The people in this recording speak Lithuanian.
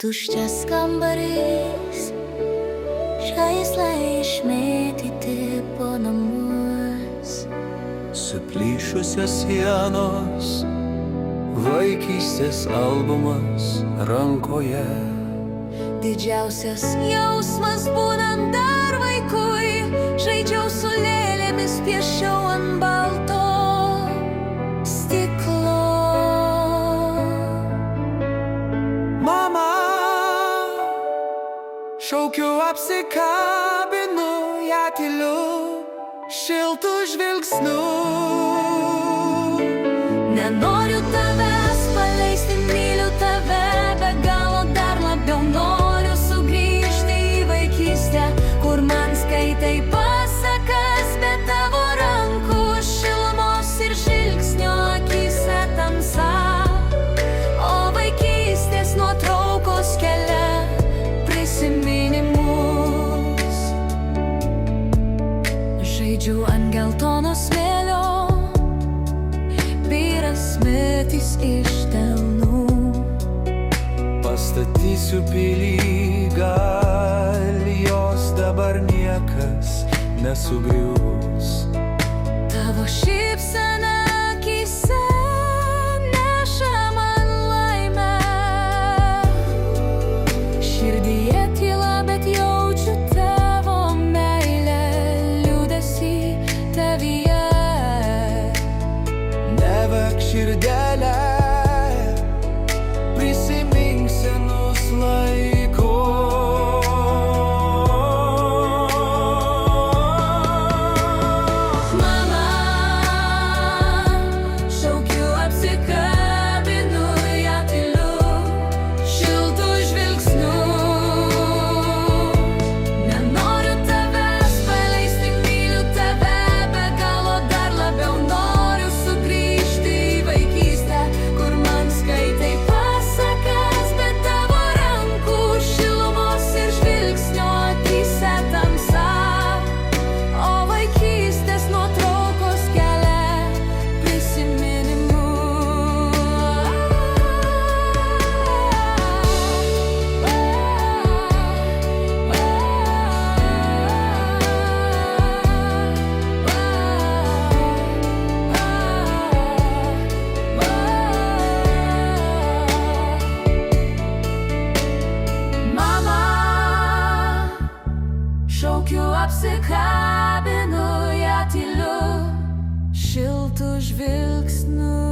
Tuščias kambarys, žaislai išmėtyti po namus. Suplyšusios sienos, vaikystės albumas rankoje. Didžiausias jausmas būnant dar vaikui, žaidžiau su lėlėmis, piešiau ant balto stiklo. Mama, šaukiu, apsikabinu ją tyliu, šiltu žvilgsniu. Nenoriu tavęs paleisti, myliu tave be galo, dar labiau noriu sugrįžti į vaikystę, kur man skaitai pasakas, be tavo rankų šilumos ir žvilgsnio akyse tamsa. O vaikystės nuotraukos kelia prisiminimus. Žaidžiu ant geltono smėlio, vyras metys iš delnų. Pastatysiu pilį, gal jos dabar niekas nesugrius. Tavo šypsena akyse neša man laimę. Širdyje tyla, bet jaučiu tavo meilę, liūdesį tavyje. Neverk širdelę, prisimink senus laikus. Mama, šaukiu, apsikabinu ją tyliu, šiltu žvilgsniu. Nenoriu tavęs paleisti, myliu tave be galo, dar labiau noriu sugrįžti į vaikystę, kur man skaitai pasakas, be tavo rankų šilumos ir žvilgsnio akyse tamsa. O vaikystės nuotraukos kelia prisiminimus. Mama, šaukiu, apsikabinu ją tyliu, šiltu žvilgsniu.